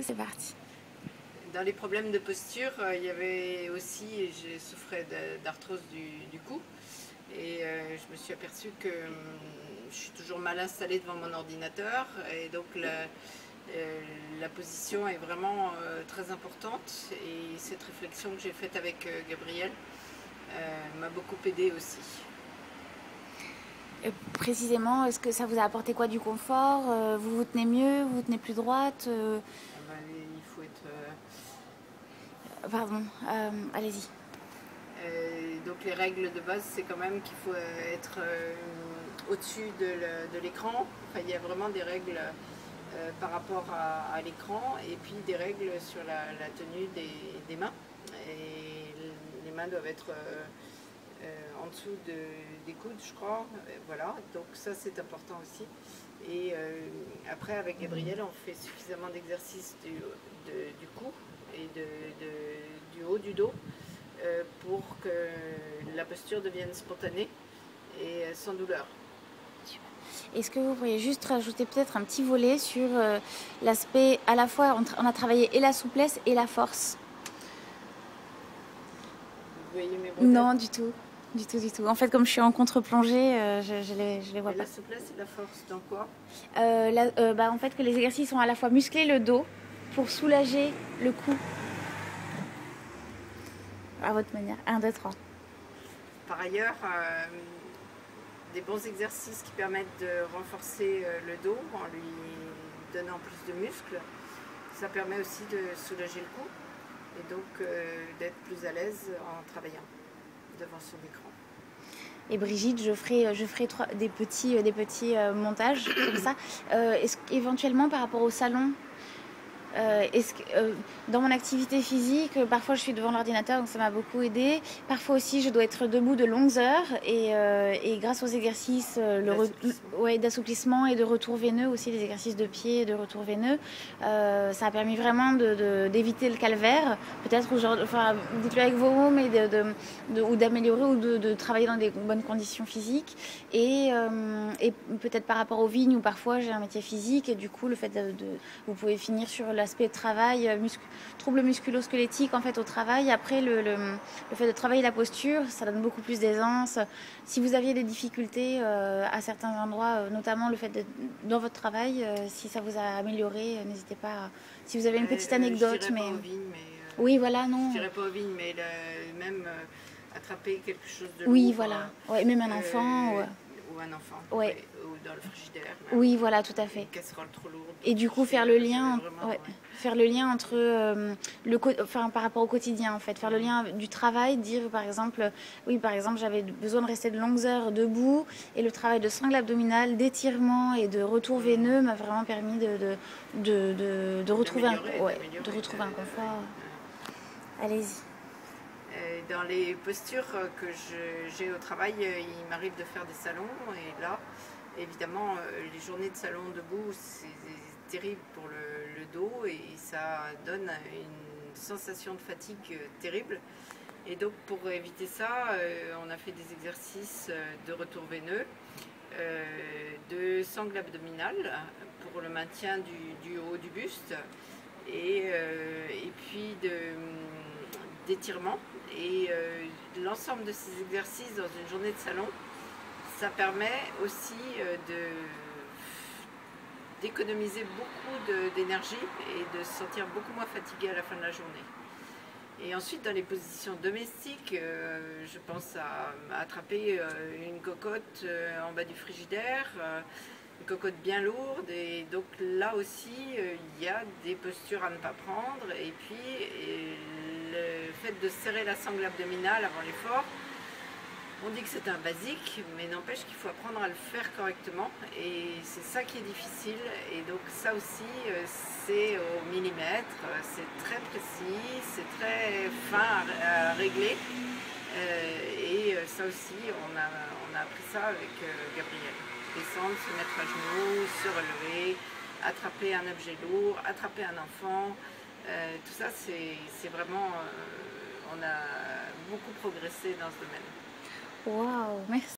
C'est parti. Dans les problèmes de posture, il y avait aussi, je souffrais d'arthrose du cou et je me suis aperçue que je suis toujours mal installée devant mon ordinateur et donc la position est vraiment très importante et cette réflexion que j'ai faite avec Gabriel m'a beaucoup aidée aussi. Précisément, est-ce que ça vous a apporté quoi, du confort? Vous vous tenez mieux, vous vous tenez plus droite? Il faut être Pardon, allez-y. donc les règles de base, c'est quand même qu'il faut être au-dessus de l'écran. Enfin, il y a vraiment des règles par rapport à l'écran et puis des règles sur la tenue des mains. Et les mains doivent être en dessous des coudes, je crois. Voilà, donc ça c'est important aussi. Et après, avec Gabriel, on fait suffisamment d'exercices du cou et du haut du dos pour que la posture devienne spontanée et sans douleur. Est-ce que vous pourriez juste rajouter peut-être un petit volet sur l'aspect, à la fois, on a travaillé et la souplesse et la force? Vous voyez mes bretelles? Non, du tout. Du tout, du tout. En fait, comme je suis en contre-plongée, je les vois Et pas. la souplesse et la force, dans quoi? En fait, que les exercices sont à la fois muscler le dos pour soulager le cou. À votre manière. 1, 2, 3. Par ailleurs, des bons exercices qui permettent de renforcer le dos en lui donnant plus de muscles. Ça permet aussi de soulager le cou et donc d'être plus à l'aise en travaillant devant son écran. Et Brigitte, je ferai des petits montages comme ça. Est-ce qu'éventuellement, par rapport au salon, dans mon activité physique, parfois je suis devant l'ordinateur, donc ça m'a beaucoup aidé. Parfois aussi, je dois être debout de longues heures et grâce aux exercices d'assouplissement et de retour veineux, aussi les exercices de pied et de retour veineux, ça a permis vraiment d'éviter le calvaire, peut-être, dites-le avec vos mots, mais ou d'améliorer ou de travailler dans des bonnes conditions physiques. Et peut-être par rapport aux vignes où parfois j'ai un métier physique et du coup, le fait vous pouvez finir sur l'aspect de travail, troubles musculo-squelettiques en fait au travail. Après, le fait de travailler la posture, ça donne beaucoup plus d'aisance. Si vous aviez des difficultés à certains endroits, notamment le fait dans votre travail, si ça vous a amélioré, n'hésitez pas. Si vous avez une petite anecdote, je dirais pas aux vignes, mais oui, voilà, non. Je dirais pas aux vignes, mais même attraper quelque chose de lourd. Oui, voilà. Ouais, même un enfant. Ou un enfant. Ouais. Ou dans le frigidaire. Même. Oui, voilà, tout à fait. Une casserole trop lourde. Et du coup, faire le lien, faire le lien entre par rapport au quotidien, en fait, faire le lien du travail, dire par exemple, j'avais besoin de rester de longues heures debout et le travail de sangle abdominale, d'étirement et de retour veineux m'a vraiment permis de retrouver un confort. Allez-y. Dans les postures que j'ai au travail, il m'arrive de faire des salons et là, évidemment, les journées de salon debout, c'est terrible pour le dos et ça donne une sensation de fatigue terrible. Et donc pour éviter ça, on a fait des exercices de retour veineux, de sangle abdominale pour le maintien du haut du buste et puis d'étirement. Et l'ensemble de ces exercices dans une journée de salon, ça permet aussi d'économiser beaucoup d'énergie et de se sentir beaucoup moins fatigué à la fin de la journée. Et ensuite, dans les positions domestiques, je pense à attraper une cocotte en bas du frigidaire, une cocotte bien lourde. Et donc là aussi, il y a des postures à ne pas prendre. Et puis, le fait de serrer la sangle abdominale avant l'effort, on dit que c'est un basique, mais n'empêche qu'il faut apprendre à le faire correctement et c'est ça qui est difficile. Et donc ça aussi, c'est au millimètre, c'est très précis, c'est très fin à régler. Et ça aussi, on a appris ça avec Gabriel. Descendre, se mettre à genoux, se relever, attraper un objet lourd, attraper un enfant. Tout ça, c'est vraiment... on a beaucoup progressé dans ce domaine. Waouh, merci.